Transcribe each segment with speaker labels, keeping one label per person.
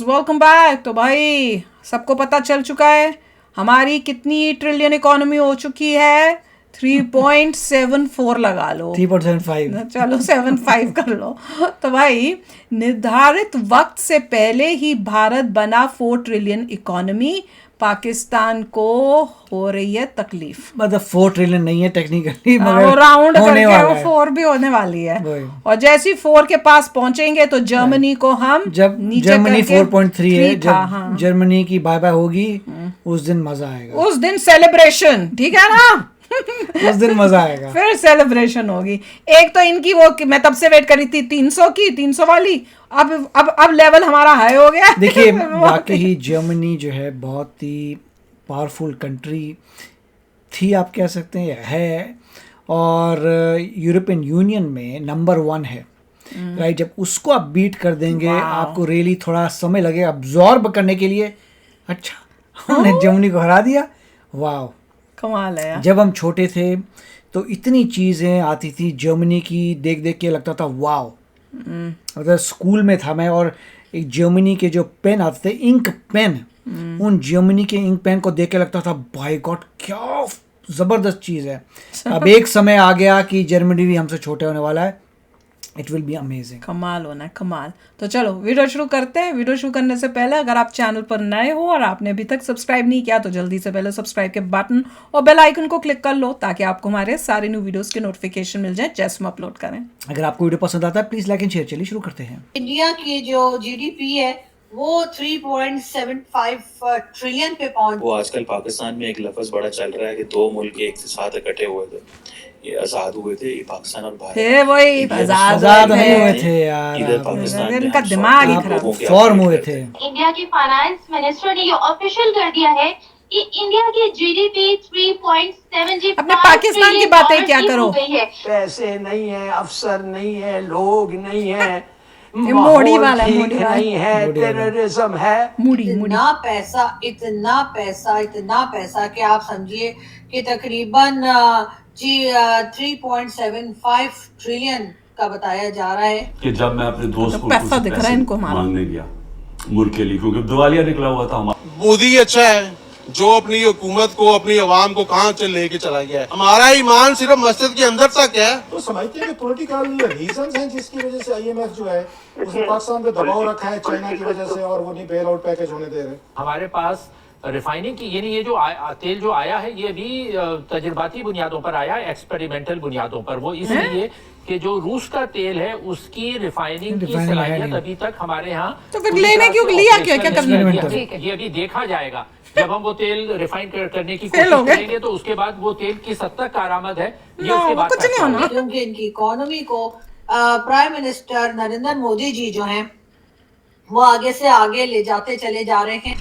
Speaker 1: Welcome back. तो भाई सबको पता चल चुका है हमारी कितनी ट्रिलियन इकोनॉमी हो चुकी है। 3.74 लगा लो,
Speaker 2: 3.75
Speaker 1: चलो 75 कर लो। तो भाई निर्धारित वक्त से पहले ही भारत बना 4 ट्रिलियन इकोनॉमी। पाकिस्तान को हो रही है तकलीफ।
Speaker 2: मतलब 4 ट्रिलियन नहीं है टेक्निकली,
Speaker 1: वो
Speaker 2: मगर
Speaker 1: राउंड
Speaker 2: होने
Speaker 1: करके
Speaker 2: वाला
Speaker 1: वो
Speaker 2: है।
Speaker 1: 4 भी होने वाली है।
Speaker 2: वही।
Speaker 1: और जैसे ही 4 के पास पहुंचेंगे तो जर्मनी को हम
Speaker 2: जब
Speaker 1: नीचे
Speaker 2: जर्मनी
Speaker 1: करके
Speaker 2: 4.3 है,
Speaker 1: 3 था।
Speaker 2: जब
Speaker 1: हाँ,
Speaker 2: जर्मनी की बाय बाय होगी उस दिन मजा आएगा।
Speaker 1: उस दिन सेलिब्रेशन, ठीक है ना।
Speaker 2: उस दिन मजा आएगा।
Speaker 1: फिर सेलिब्रेशन होगी। एक तो इनकी वो मैं तब से वेट करी थी 300 की, 300 वाली। अब लेवल हमारा हाई हो गया।
Speaker 2: देखिए वाकई ही जर्मनी जो है बहुत ही पावरफुल कंट्री थी, आप कह सकते हैं, है। और यूरोपियन यूनियन में नंबर 1 है, राइट। जब उसको आप बीट कर देंगे, आपको रियली थोड़ा समय लगेगा अब्जॉर्ब करने के लिए। अच्छा, हमने जर्मनी को हरा दिया, वाह,
Speaker 1: कमाल है यार।
Speaker 2: जब हम छोटे थे तो इतनी चीज़ें आती थी जर्मनी की, देख देख के लगता था वाह। मतलब स्कूल में था मैं, और एक जर्मनी के जो पेन आते थे, इंक पेन, उन जर्मनी के इंक पेन को देख के लगता था बाय गॉड क्या ज़बरदस्त चीज़ है। अब एक समय आ गया कि जर्मनी भी हमसे छोटे होने वाला है। It will be amazing.
Speaker 1: कमाल होना है, कमाल। तो चलो वीडियो शुरू करते हैं। वीडियो शुरू करने से पहले अगर आप चैनल पर नए हो और आपने अभी तक सब्सक्राइब नहीं किया तो जल्दी से पहले सब्सक्राइब के बटन और बेल आइकन को क्लिक कर लो, ताकि आपको हमारे सारे न्यू वीडियोस के नोटिफिकेशन मिल जाए जैसे हम अपलोड करें।
Speaker 2: अगर आपको वीडियो पसंद आता है प्लीज़ लाइक एंड शेयर। चलिए शुरू करते हैं।
Speaker 3: इंडिया की जो जीडीपी है वो 3.75 ट्रिलियन पे पहुंच।
Speaker 4: वो आजकल पाकिस्तान में एक लफ्ज बड़ा चल रहा है कि 2 मुल्क एक साथ इकट्ठे हुए थे, ये आजाद हुए थे, ये पाकिस्तान और भारत।
Speaker 1: फिर वही
Speaker 2: आजाद नहीं हुए थे यार,
Speaker 4: इधर पाकिस्तान में
Speaker 1: इनका
Speaker 4: हम
Speaker 1: दिमाग ही
Speaker 4: सब
Speaker 1: खराब।
Speaker 4: लोगों के
Speaker 2: फॉर्म
Speaker 4: अपडेट
Speaker 2: हुए
Speaker 4: करते
Speaker 2: थे।
Speaker 4: हैं।
Speaker 5: इंडिया के फाइनेंस मिनिस्टर ने ये ऑफिशियल कर दिया है कि इंडिया की जीडीपी 3.75
Speaker 1: अपने पाकिस्तान की बातें क्या करो।
Speaker 5: हो गई है।
Speaker 6: पैसे नहीं है, अफसर नहीं है, लोग नहीं है,
Speaker 1: मोड़ी
Speaker 6: माहौल
Speaker 1: वाला,
Speaker 6: ठीक
Speaker 1: मोड़ी वाला।
Speaker 6: नहीं है, टेररिज्म है।
Speaker 1: मुड़ी
Speaker 3: इतना पैसा, इतना पैसा, इतना पैसा कि आप समझिए कि तकरीबन 3.75 ट्रिलियन का बताया जा रहा है।
Speaker 7: कि जब मैं अपने दोस्त को
Speaker 1: पैसा
Speaker 7: कुछ
Speaker 1: दिख रहा है
Speaker 7: पैसे
Speaker 1: इनको हमारा।
Speaker 7: मांगने गया मुल्क के लिए, क्योंकि दिवालिया निकला हुआ था हमारा।
Speaker 8: मोदी अच्छा है जो अपनी हुकूमत को, अपनी आवाम को कहाँ लेके चला गया है। हमारा ईमान सिर्फ मस्जिद के अंदर तक है।
Speaker 9: तो समझते हैं कि पॉलिटिकल रीजंस हैं जिसकी वजह से आईएमएफ जो है उसने पाकिस्तान पे दबाव रखा है चाइना की वजह से, और वो नहीं बेल आउट पैकेज होने दे रहे।
Speaker 10: हमारे पास रिफाइनिंग की यानी ये जो तेल जो आया है ये भी तजुर्बाती बुनियादों पर आया है, एक्सपेरिमेंटल बुनियादों पर। वो इसलिए कि जो रूस का तेल है उसकी रिफाइनिंग की सलाहियत अभी तक हमारे यहाँ,
Speaker 1: तो फिर लेने क्यों लिया, क्या क्या करना है?
Speaker 10: ये अभी देखा जाएगा। जब हम वो तेल रिफाइन करने की कोशिश करेंगे तो उसके बाद वो तेल किस हद तक कारआमद है ये उसके बाद
Speaker 1: कुछ नहीं होना।
Speaker 3: क्योंकि इनकी इकोनॉमी को प्राइम मिनिस्टर नरेंद्र मोदी जी जो हैं वो आगे से आगे ले जाते चले जा रहे हैं।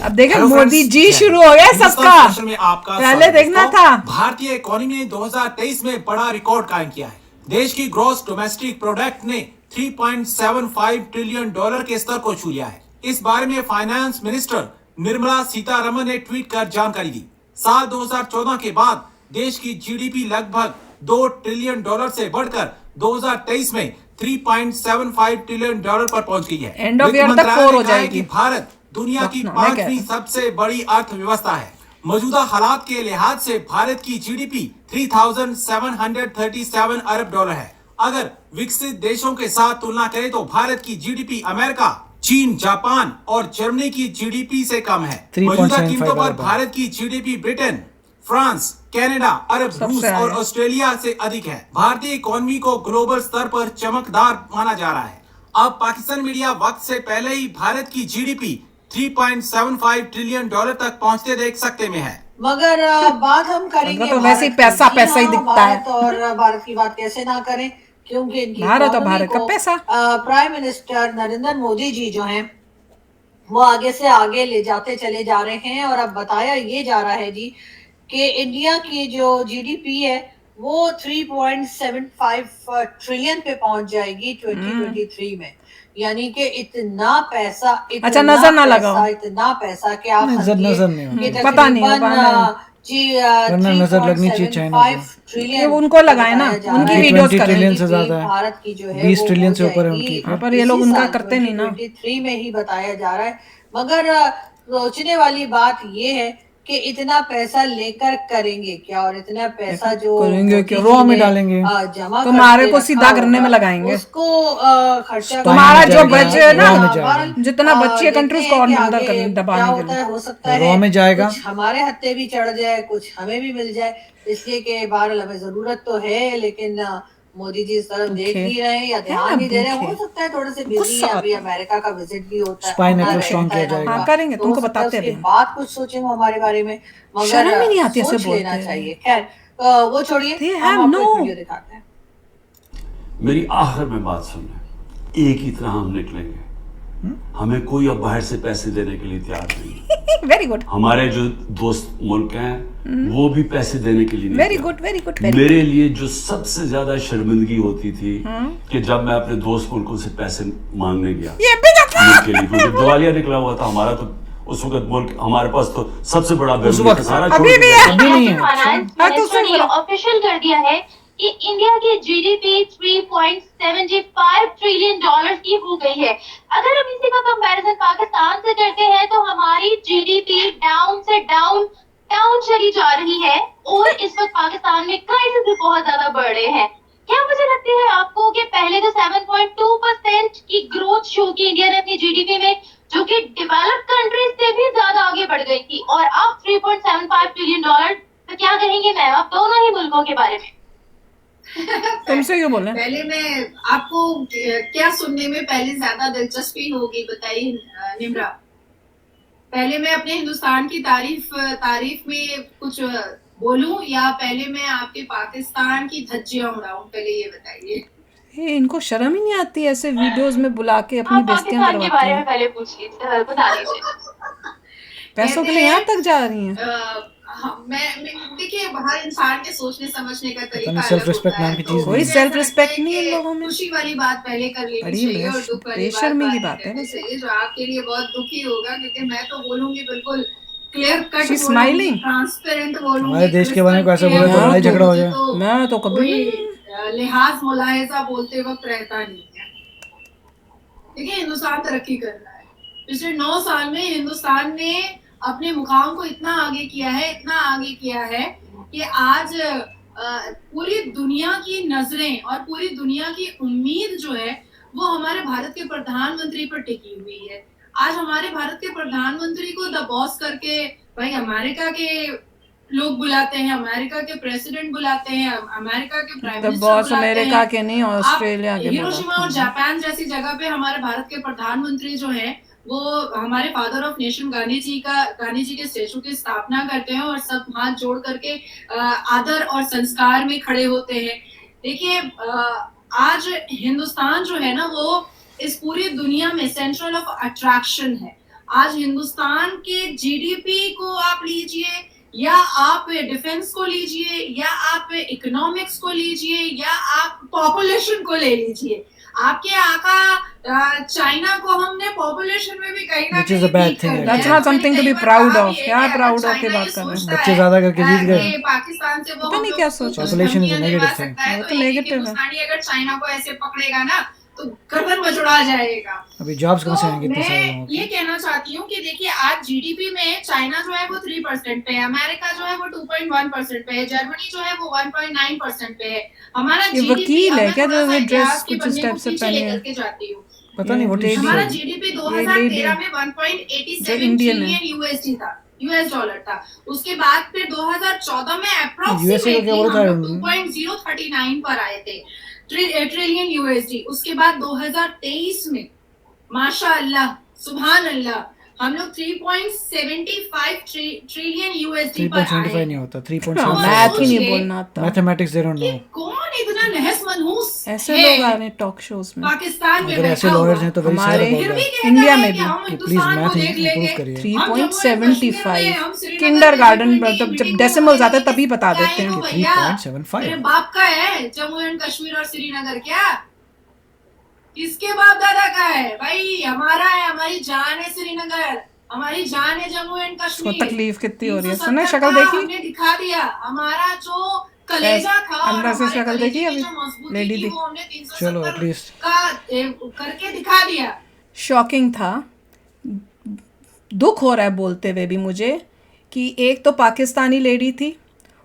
Speaker 1: अब देखें मोदी जी शुरू हो गया सबका,
Speaker 11: में आपका
Speaker 1: पहले देखना था।
Speaker 11: भारतीय इकोनॉमी ने 2023 में बड़ा रिकॉर्ड कायम किया है। देश की ग्रॉस डोमेस्टिक प्रोडक्ट ने 3.75 ट्रिलियन डॉलर के स्तर को छू लिया है। इस बारे में फाइनेंस मिनिस्टर निर्मला सीतारमन ने ट्वीट कर जानकारी दी। साल 2014 के बाद देश की जीडीपी लगभग 2 ट्रिलियन डॉलर से बढ़कर 2023 में 3.75 ट्रिलियन डॉलर पर पहुंच गई है।
Speaker 1: एंड ऑफ ईयर तक 4 हो जाएगी।
Speaker 11: भारत दुनिया की 5वीं सबसे बड़ी अर्थव्यवस्था है। मौजूदा हालात के लिहाज से भारत की जीडीपी 3,737 अरब डॉलर है। अगर विकसित देशों के साथ तुलना करें तो भारत की जीडीपी अमेरिका, चीन, जापान और जर्मनी की जीडीपी से कम है। मौजूदा कीमतों पर भारत की जीडीपी ब्रिटेन, फ्रांस, कनाडा, अरब, रूस और ऑस्ट्रेलिया से अधिक है। भारतीय इकोनॉमी को ग्लोबल स्तर पर चमकदार माना जा रहा है। अब पाकिस्तान मीडिया वक्त से पहले ही भारत की जीडीपी 3.75 ट्रिलियन डॉलर तक पहुंचते देख सकते में है।
Speaker 3: मगर बात हम करेंगे
Speaker 1: तो वैसे ही पैसा पैसा ही दिखता है।
Speaker 3: और भारत की बात कैसे ना करें, क्योंकि इनकी
Speaker 1: भारत और भारत का पैसा।
Speaker 3: प्राइम मिनिस्टर नरेंद्र मोदी जी जो हैं वो आगे से आगे ले जाते चले जा रहे हैं। और अब बताया ये जा रहा है जी कि इंडिया की जो जीडीपी है वो 3.75 ट्रिलियन पे पहुंच जाएगी 2023 में। यानी कि इतना पैसा,
Speaker 1: अच्छा नजर ना लगाओ,
Speaker 3: इतना पैसा कि आप
Speaker 2: नजर नहीं
Speaker 1: पता नहीं
Speaker 3: जी
Speaker 2: वरना नजर लगनी चाहिए चाइना को।
Speaker 3: 3.75 ट्रिलियन
Speaker 1: ये उनको लगाए ना, उनकी वीडियोस
Speaker 2: 20
Speaker 1: करें।
Speaker 2: ट्रिलियन से ज्यादा है।
Speaker 3: भारत की जो है
Speaker 2: 20
Speaker 3: वो
Speaker 2: ट्रिलियन
Speaker 3: हो
Speaker 2: से ऊपर है
Speaker 3: जाएगी।
Speaker 2: उनकी।
Speaker 1: हाँ, पर ये लोग
Speaker 3: इसी
Speaker 1: उनका
Speaker 3: साल
Speaker 1: करते नहीं ना।
Speaker 3: 2023 में ही बताया जा रहा है। मगर सोचने वाली बात ये है कि इतना पैसा लेकर करेंगे क्या, और इतना पैसा जो
Speaker 2: करेंगे
Speaker 3: मोदी
Speaker 2: क्या,
Speaker 3: जी
Speaker 2: रॉ में
Speaker 3: ने,
Speaker 2: डालेंगे।
Speaker 3: जमा
Speaker 1: तुम्हारे
Speaker 3: करके
Speaker 1: को
Speaker 3: रखा
Speaker 1: सीधा करने में
Speaker 3: होगा,
Speaker 1: लगाएंगे।
Speaker 3: उसको खर्चा
Speaker 1: तुम्हारा
Speaker 2: में
Speaker 1: जो
Speaker 2: जाएगा,
Speaker 1: बचे ना,
Speaker 2: रॉ में जाएगा।
Speaker 3: बहरहाल,
Speaker 1: जितना बच्ची है कंट्री
Speaker 3: देखते
Speaker 1: उसको और
Speaker 3: हैं कि
Speaker 1: अंदर
Speaker 3: आगे
Speaker 1: कर
Speaker 3: क्या
Speaker 1: दबाने के
Speaker 3: होता
Speaker 1: लिए।
Speaker 3: है। हो सकता
Speaker 2: रॉ
Speaker 3: है
Speaker 2: में जाएगा।
Speaker 3: कुछ हमारे हत्थे भी चढ़ जाए, कुछ हमें भी मिल जाए, इसलिए कि बहरहाल हमें जरूरत तो है, लेकिन मोदी जी इस तरफ देख
Speaker 1: भूखे
Speaker 3: नहीं रहे हैं या
Speaker 1: है
Speaker 3: ध्यान
Speaker 1: ना,
Speaker 3: नहीं दे रहे हैं। हो
Speaker 1: भूखे
Speaker 3: सकता है थोड़े से बिजी
Speaker 1: गुस्सा
Speaker 3: हैं, अभी
Speaker 1: आता है।
Speaker 3: अमेरिका का विजिट भी होता है,
Speaker 2: स्पाई
Speaker 3: होना
Speaker 2: नेटवर्क स्ट्रॉन्ग
Speaker 3: रहता
Speaker 2: किया
Speaker 3: है ना
Speaker 2: जाएगा।
Speaker 1: हाँ करेंगे,
Speaker 3: तो हो
Speaker 1: तुमको
Speaker 3: सकता है
Speaker 1: बताते हैं
Speaker 3: उसके
Speaker 1: अभी।
Speaker 3: बाद कुछ सोचे वो हमारे बारे में, मगर
Speaker 1: शर्म ही नहीं आती ऐसे
Speaker 3: सोच
Speaker 1: बोलते
Speaker 3: लेना
Speaker 1: हैं।
Speaker 3: चाहिए। खैर वो छोड़िए,
Speaker 1: They
Speaker 3: हम
Speaker 1: have
Speaker 3: आपको एक
Speaker 1: no-
Speaker 3: वीडियो दिखाते हैं।
Speaker 7: मेरी आखिर में बात सुनना, एक ही तरह हम निकलेंगे। हमें कोई अब बाहर से पैसे देने के लिए तैयार नहीं।
Speaker 1: वेरी गुड,
Speaker 7: हमारे जो दोस्त मुल्क हैं वो भी पैसे देने के लिए नहीं
Speaker 1: वेरी
Speaker 7: तैयार।
Speaker 1: गुड, वेरी गुड,
Speaker 7: मेरे लिए जो सबसे ज्यादा शर्मिंदगी होती थी कि जब मैं अपने दोस्त मुल्कों से पैसे मांगने गया
Speaker 1: ये भी जाता
Speaker 7: मुल्क के लिए, क्योंकि दिवालिया निकला हुआ था हमारा, तो उस वक्त मुल्क हमारे पास तो सबसे बड़ा
Speaker 2: उस
Speaker 7: बिजनेस
Speaker 2: वक्त
Speaker 7: सारा
Speaker 1: अभी
Speaker 7: छोड़
Speaker 1: भी
Speaker 7: के
Speaker 1: है।
Speaker 7: गया।
Speaker 2: अभी नहीं है।
Speaker 5: फाइनेंस
Speaker 1: हाँ, तो
Speaker 5: मिनिस्टर ने
Speaker 1: सर-
Speaker 5: ऑफिशियल कर दिया है कि इंडिया की जीडीपी 3.75 ट्रिलियन डॉलर की हो गई है। अगर हम इसी का कंपैरिजन पाकिस्तान से करते हैं तो हमारी जीडीपी डाउन से डाउन चली जा रही है, और इस वक्त पाकिस्तान में क्राइसिस भी बहुत ज्यादा बढ़ रहे हैं। क्या मुझे लगता है आपको कि पहले तो 7.2% की ग्रोथ शो की इंडिया ने अपनी जीडीपी में, जो कि डेवलप्ड कंट्रीज से भी ज्यादा आगे बढ़ गई थी, और अब 3.75 ट्रिलियन डॉलर, तो क्या कहेंगे मैम आप दोनों ही मुल्कों के बारे में?
Speaker 1: तुमसे क्यों बोले?
Speaker 12: पहले मैं आपको क्या सुनने में पहले ज्यादा दिलचस्पी होगी बताइए निम्रा। पहले मैं अपने हिंदुस्तान की तारीफ में कुछ बोलूं, या पहले मैं आपके पाकिस्तान की धज्जियां उड़ाऊं? पहले ये बताइए।
Speaker 1: इनको शर्म ही नहीं आती ऐसे वीडियोस में बुला के अपनी
Speaker 5: आप
Speaker 1: बेइज्जतियां
Speaker 5: पाकिस्तान के
Speaker 1: करवाती
Speaker 5: बारे में
Speaker 1: हैं।
Speaker 5: पहले पूछ लीजिए, बता दीजिए।
Speaker 1: पैसों के लिए यहाँ तक जा रही हैं।
Speaker 12: मैं देखिए, हर इंसान के सोचने समझने का तरीका
Speaker 2: नहीं,
Speaker 12: अलग
Speaker 2: सेल्फ रिस्पेक्ट
Speaker 12: होता है।
Speaker 2: नाम की
Speaker 12: तो
Speaker 2: चीज
Speaker 1: कोई
Speaker 2: नहीं
Speaker 12: मुझे
Speaker 1: सेल्फ
Speaker 12: ऐसा
Speaker 1: रिस्पेक्ट
Speaker 12: लगता है
Speaker 1: नहीं है इन
Speaker 12: कि
Speaker 1: लोगों में।
Speaker 12: खुशी वाली बात पहले कर लेनी
Speaker 1: बड़ी
Speaker 12: चाहिए और दुख वाली बात
Speaker 1: बेशर्मी की
Speaker 12: बाद
Speaker 1: बात है
Speaker 12: में
Speaker 1: वैसे।
Speaker 12: करनी चाहिए, जो आपके लिए बहुत दुखी होगा, क्योंकि मैं तो बोलूंगी बिल्कुल क्लियर कट
Speaker 1: She's
Speaker 12: बोलूंगी,
Speaker 1: smiling.
Speaker 12: ट्रांसपेरेंट बोलूंगी।
Speaker 2: हमारे देश के बारे में कोई ऐसा
Speaker 12: crystal
Speaker 2: बोले तो
Speaker 12: clear
Speaker 2: लड़ाई झगड़ा हो
Speaker 12: मुझे
Speaker 2: जाए।
Speaker 12: तो
Speaker 1: मैं तो कभी
Speaker 12: कोई लिहाज मुलाहिजा बोलते वक्त रहता नहीं है। देखिए, हिंदुस्तान तरक्की कर रहा है। पिछले 9 साल में हिंदुस्तान ने अपने मुकाम को इतना आगे किया है कि आज पूरी दुनिया की नजरें और पूरी दुनिया की उम्मीद जो है वो हमारे भारत के प्रधानमंत्री पर टिकी हुई है। आज हमारे भारत के प्रधानमंत्री को द बॉस करके भाई अमेरिका के लोग बुलाते हैं, अमेरिका के प्रेसिडेंट बुलाते हैं, अमेरिका के प्राइम
Speaker 1: द
Speaker 12: मिनिस्टर
Speaker 1: बॉस
Speaker 12: बुलाते
Speaker 1: अमेरिका
Speaker 12: हैं।
Speaker 1: के नहीं, ऑस्ट्रेलिया के
Speaker 12: हिरोशिमा और
Speaker 1: बोला।
Speaker 12: जापान जैसी जगह पे हमारे भारत के प्रधानमंत्री जो हैं वो हमारे father of nation Gandhi ji के स्टेचू की स्थापना करते हैं और सब हाथ जोड़ करके आदर और संस्कार में खड़े होते हैं। देखिए, आज हिंदुस्तान जो है ना वो इस पूरी दुनिया में सेंट्रल ऑफ अट्रैक्शन है। आज हिंदुस्तान के जीडीपी को आप लीजिए, या आप डिफेंस को लीजिए, या आप इकोनॉमिक्स को लीजिए, या आप पॉपुलेशन को ले लीजिए। आपके आका चाइना को हमने पॉपुलेशन में भी कहीं ना
Speaker 2: Which is a bad thing,
Speaker 1: That's not something to be proud of. क्या proud of की बात कर रहे हैं?
Speaker 2: बच्चे ज्यादा करके जीत गए।
Speaker 12: पाकिस्तान से वो
Speaker 1: पता नहीं क्या सोच रहे हैं।
Speaker 2: Population is a negative thing.
Speaker 1: वो तो negative है।
Speaker 12: हिंदुस्तानी अगर चाइना को ऐसे पकड़ेगा ना तो गर्दन मचुड़ा जाएगा।
Speaker 2: अभी जॉब्स कहाँ से
Speaker 12: तो
Speaker 2: आएंगे इतने सारे लोगों
Speaker 12: मैं
Speaker 2: के?
Speaker 12: ये कहना चाहती हूँ कि देखिए, आज जीडीपी में चाइना जो है वो 3% पे है, अमेरिका जो है वो 2.1% पे है, जर्मनी जो है वो 1.9% पे है। हमारा
Speaker 1: ये
Speaker 12: जीडीपी
Speaker 1: वकील है क्या जो ड्रेस कुछ इस टाइप से पहने है?
Speaker 12: लेकर के जाती हूँ।
Speaker 2: पता नहीं व्हाट इज
Speaker 12: हमारा जीडीपी 2013 में
Speaker 1: जो
Speaker 12: 1.87
Speaker 1: इंडियन है।
Speaker 12: ट्रिलियन यूएसडी था, यूएस डॉलर था। उसके बाद फिर 2014 में
Speaker 2: USA का
Speaker 12: अप्रोक्सीमेटली
Speaker 2: क्या बोला था?
Speaker 12: हम लोग 2.039 पर आए थे ट्रिलियन यूएसडी। उसके बाद 2023 में माशाअल्लाह सुभान अल्लाह हम लोग 3.75 ट्रिलियन यूएसडी पर
Speaker 2: 3.75
Speaker 12: आए।
Speaker 2: नहीं होता,
Speaker 1: मैथ
Speaker 2: 3.75
Speaker 1: ही नहीं बोलना आता।
Speaker 2: Mathematics they don't know.
Speaker 12: कौन इतना नहस मनहूस
Speaker 1: ऐसे
Speaker 12: है
Speaker 1: लोग आ रहे हैं टॉक शोज में।
Speaker 12: पाकिस्तान में
Speaker 2: अगर ऐसे
Speaker 12: बैठा
Speaker 2: लॉयर्स
Speaker 12: हुआ?
Speaker 2: हैं तो वेरी
Speaker 1: हमारे
Speaker 2: सैड
Speaker 12: फिर
Speaker 2: अबाउट
Speaker 12: भी
Speaker 2: दैट।
Speaker 12: कहता
Speaker 1: इंडिया
Speaker 12: है
Speaker 1: में
Speaker 12: कि
Speaker 1: भी।
Speaker 12: हम
Speaker 2: प्लीज
Speaker 12: हिंदुस्तान
Speaker 2: मैथ
Speaker 12: को देख
Speaker 2: इंप्रूव
Speaker 12: लेंगे।
Speaker 2: करिए।
Speaker 12: हम जम्मू एंड कश्मीर में,
Speaker 1: 3.75
Speaker 12: हम श्रीनगर
Speaker 1: किंडरगार्टन
Speaker 12: में
Speaker 1: मतलब जब
Speaker 12: मीटिंग
Speaker 1: डेसिमल्स
Speaker 12: हो
Speaker 1: आते हैं
Speaker 12: रही
Speaker 1: तभी बता
Speaker 12: क्या
Speaker 1: देते
Speaker 12: है
Speaker 1: हैं।
Speaker 12: वो भैया?
Speaker 2: 3.75
Speaker 12: मेरे बाप का है जम्मू एंड कश्मीर और श्रीनगर, क्या किसके बाप दादा का है? भाई हमारा है, हमारी जान है श्रीनगर, हमारी जान है जम्मू एंड कश्मीर।
Speaker 1: उसको तकलीफ कितनी हो रही है,
Speaker 12: 370
Speaker 1: सुने शक्ल
Speaker 12: का
Speaker 1: देखी,
Speaker 12: हमने दिखा दिया, हमारा जो कलेजा था और
Speaker 1: अंदर से
Speaker 12: हमारे
Speaker 1: शक्ल
Speaker 12: कलेजे
Speaker 1: देखी
Speaker 12: की
Speaker 1: अभी
Speaker 12: जो मजबूती
Speaker 1: लेडी
Speaker 12: थी
Speaker 1: दी,
Speaker 12: वो हमने 370
Speaker 2: चलो एटलीस्ट
Speaker 12: का करके दिखा दिया।
Speaker 1: शॉकिंग था। दुख हो रहा है बोलते हुए भी मुझे कि एक तो पाकिस्तानी लेडी थी,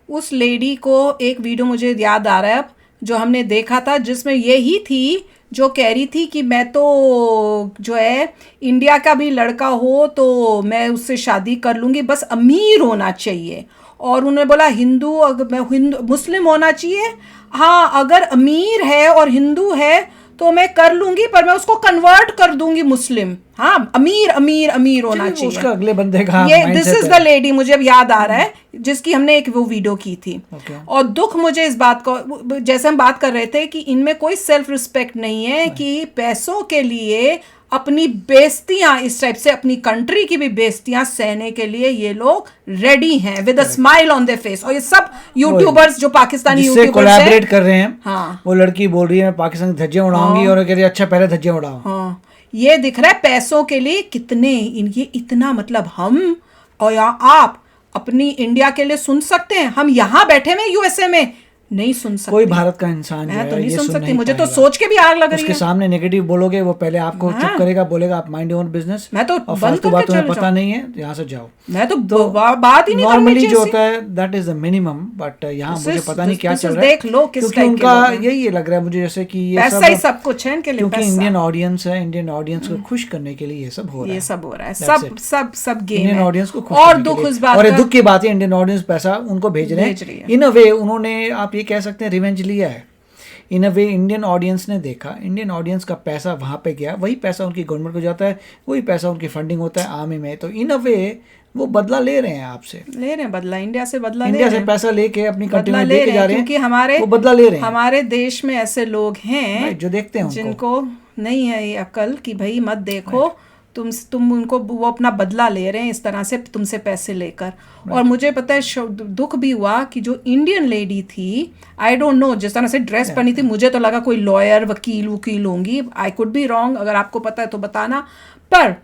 Speaker 1: उस लेडी को एक वीडियो मुझे याद आ रहा है अब जो हमने देखा था, जिसमें यही थी जो कह रही थी कि मैं तो जो है इंडिया का भी लड़का हो तो मैं उससे शादी कर लूँगी, बस अमीर होना चाहिए। और उन्होंने बोला हिंदू, अगर मैं हिंदू मुस्लिम होना चाहिए, हाँ अगर अमीर है और हिंदू है तो मैं कर लूँगी, पर मैं उसको कन्वर्ट कर दूंगी मुस्लिम। हाँ अमीर अमीर अमीर होना चाहिए।
Speaker 2: उसका अगले बंदे का
Speaker 1: ये दिस इज द लेडी, मुझे अब याद आ रहा है जिसकी हमने एक वो वीडियो की थी। और दुख मुझे इस बात को, जैसे हम बात कर रहे थे कि इनमें कोई सेल्फ रिस्पेक्ट नहीं है कि पैसों के लिए अपनी बेइज्जतियां, इस टाइप से अपनी कंट्री की भी बेइज्जतियां सहने के लिए ये लोग रेडी हैं with a smile on their face. और ये सब यूट्यूबर्स जो पाकिस्तानी यूट्यूबर्स
Speaker 2: कोलैबोरेट कर रहे हैं,
Speaker 1: हाँ
Speaker 2: वो लड़की बोल रही है मैं पाकिस्तान की धज्जियां उड़ाऊंगी, और कह रही है अच्छा पहले धज्जियां उड़ाओ।
Speaker 1: हाँ ये दिख रहा है पैसों के लिए कितने इनके, इतना मतलब हम और या आप अपनी इंडिया के लिए सुन सकते हैं, हम यहाँ बैठे में यूएसए में नहीं सुन सकते।
Speaker 2: कोई भारत का इंसान जो है
Speaker 1: तो नहीं
Speaker 2: ये
Speaker 1: सुन
Speaker 2: सुन
Speaker 1: सकती,
Speaker 2: नहीं
Speaker 1: मुझे तो
Speaker 2: पाएगा।
Speaker 1: सोच के भी आग लग रही
Speaker 2: उसके
Speaker 1: है।
Speaker 2: सामने नेगेटिव बोलोगे वो पहले आपको
Speaker 1: हाँ।
Speaker 2: चुप करेगा, बोलेगा आप माइंड योर बिजनेस,
Speaker 1: मैं तो
Speaker 2: और
Speaker 1: बंद
Speaker 2: फालतू
Speaker 1: करके
Speaker 2: बात तुम्हें
Speaker 1: चले
Speaker 2: पता
Speaker 1: जाऊं।
Speaker 2: नहीं है यहाँ से जाओ।
Speaker 1: मैं तो बात ही नहीं करनी
Speaker 2: नॉर्मली
Speaker 1: चाहिए
Speaker 2: जो होता है that is the minimum, but यहाँ मुझे पता नहीं क्या चल रहा है।
Speaker 1: देख लो किस
Speaker 2: क्योंकि
Speaker 1: टाइप के
Speaker 2: उनका
Speaker 1: लोग हैं।
Speaker 2: यही लग रहा है मुझे जैसे कि ये
Speaker 1: पैसा ही सब कुछ है इनके लिए,
Speaker 2: क्योंकि
Speaker 1: पैसा।
Speaker 2: इंडियन ऑडियंस है, इंडियन ऑडियंस को खुश करने के लिए ये सब हो रहा है।
Speaker 1: ये सब हो रहा है,
Speaker 2: That's
Speaker 1: सब
Speaker 2: it.
Speaker 1: सब सब गेम
Speaker 2: इंडियन
Speaker 1: है।
Speaker 2: ऑडियंस को खुश
Speaker 1: और
Speaker 2: करने के
Speaker 1: दुख
Speaker 2: लिए।
Speaker 1: इस बात
Speaker 2: और ये
Speaker 1: का,
Speaker 2: दुख की बात है इंडियन ऑडियंस पैसा उनको भेज रहे
Speaker 1: भेज रही
Speaker 2: हैं।
Speaker 1: है।
Speaker 2: इन अ वे उन्होंने, आप ये कह सकते हैं रिवेंज लिया है। इन अ वे इंडियन ऑडियंस ने देखा, इंडियन ऑडियंस का पैसा वहाँ पे गया, वही पैसा उनकी गवर्नमेंट को जाता है, वही पैसा उनकी फंडिंग होता है आर्मी में, तो इन अ वे वो बदला ले रहे हैं आपसे,
Speaker 1: ले रहे हैं बदला, इंडिया से बदला ले
Speaker 2: इंडिया
Speaker 1: रहे
Speaker 2: से
Speaker 1: हैं,
Speaker 2: पैसा लेके अपनी कंट्री
Speaker 1: बदला
Speaker 2: में
Speaker 1: ले
Speaker 2: दे के
Speaker 1: रहे
Speaker 2: जा
Speaker 1: हैं,
Speaker 2: रहे हैं,
Speaker 1: क्योंकि हमारे
Speaker 2: वो बदला ले रहे हैं।
Speaker 1: हमारे देश में ऐसे लोग हैं
Speaker 2: जो देखते हैं उनको।
Speaker 1: जिनको नहीं है ये अकल कि भाई मत देखो, तुम उनको, वो अपना बदला ले रहे हैं इस तरह से तुमसे पैसे लेकर। और मुझे पता है दुख भी हुआ कि जो इंडियन लेडी थी, आई डोंट नो, जिस तरह से ड्रेस पहनी थी मुझे तो लगा कोई लॉयर वकील होंगी, आई कुड बी रॉन्ग, अगर आपको पता है तो बताना। पर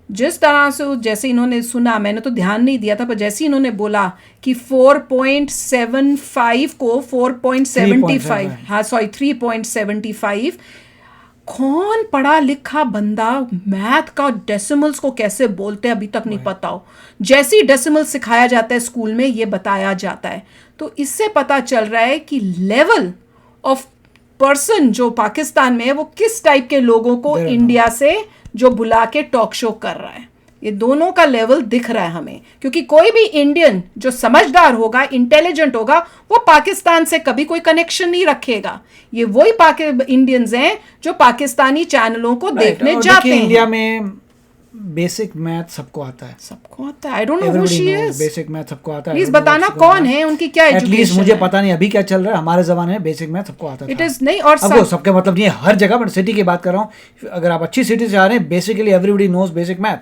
Speaker 1: जिस तरह से जैसे इन्होंने सुना, मैंने तो ध्यान नहीं दिया था, पर जैसे इन्होंने बोला कि 4.75 को 4.75, हाँ सॉरी 3.75, कौन पढ़ा लिखा बंदा मैथ का डेसिमल्स को कैसे बोलते हैं अभी तक नहीं पता हो, जैसी डेसिमल सिखाया जाता है स्कूल में ये बताया जाता है। तो इससे पता चल रहा है कि लेवल ऑफ पर्सन जो पाकिस्तान में है वो किस टाइप के लोगों को इंडिया से जो बुला के टॉक शो कर रहा है। ये दोनों का लेवल दिख रहा है हमें, क्योंकि कोई भी इंडियन जो समझदार होगा, इंटेलिजेंट होगा, वो पाकिस्तान से कभी कोई कनेक्शन नहीं रखेगा। ये वही इंडियंस हैं जो पाकिस्तानी चैनलों को देखने जाते हैं।
Speaker 2: इंडिया में बेसिक मैथ सबको आता है,
Speaker 1: सबको आता है। I don't know who she is.
Speaker 2: Basic math सबको आता है।
Speaker 1: प्लीज बताना कौन है, उनकी क्या एजुकेशन है।
Speaker 2: एटलीस्ट मुझे पता नहीं अभी क्या चल रहा है, हमारे जमाने में बेसिक मैथ सबको आता था।
Speaker 1: इट इज नहीं, और
Speaker 2: अब वो सबके मतलब नहीं है हर जगह, बट सिटी की बात कर रहा हूँ। अगर आप अच्छी सिटी से आ रहे हैं, basically everybody knows basic math.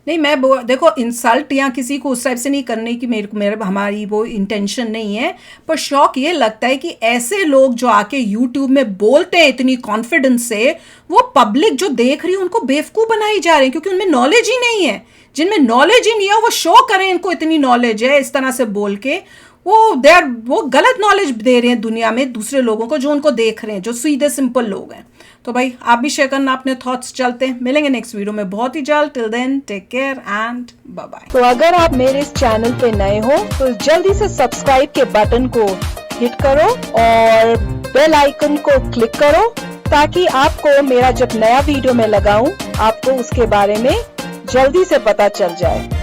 Speaker 1: नहीं, मैं देखो इंसल्ट या किसी को उस टाइप से नहीं करने की मेरे हमारी वो इंटेंशन नहीं है, पर शौक ये लगता है कि ऐसे लोग जो आके यूट्यूब में बोलते हैं इतनी कॉन्फिडेंस से, वो पब्लिक जो देख रही है उनको बेवकूफ़ बनाई जा रहे हैं, क्योंकि उनमें नॉलेज ही नहीं है। जिनमें नॉलेज ही नहीं है वो शो करें इनको इतनी नॉलेज है, इस तरह से बोल के वो गलत नॉलेज दे रहे हैं दुनिया में दूसरे लोगों को जो उनको देख रहे हैं, जो सीधे सिंपल लोग हैं। तो भाई आप भी शेयर करना अपने थॉट्स। चलते हैं, मिलेंगे नेक्स्ट वीडियो में बहुत ही जल्द। Till then take care and bye bye.
Speaker 13: तो अगर आप मेरे इस चैनल पे नए हो तो जल्दी से सब्सक्राइब के बटन को हिट करो और बेल आइकन को क्लिक करो, ताकि आपको मेरा जब नया वीडियो मैं लगाऊं आपको उसके बारे में जल्दी से पता चल जाए।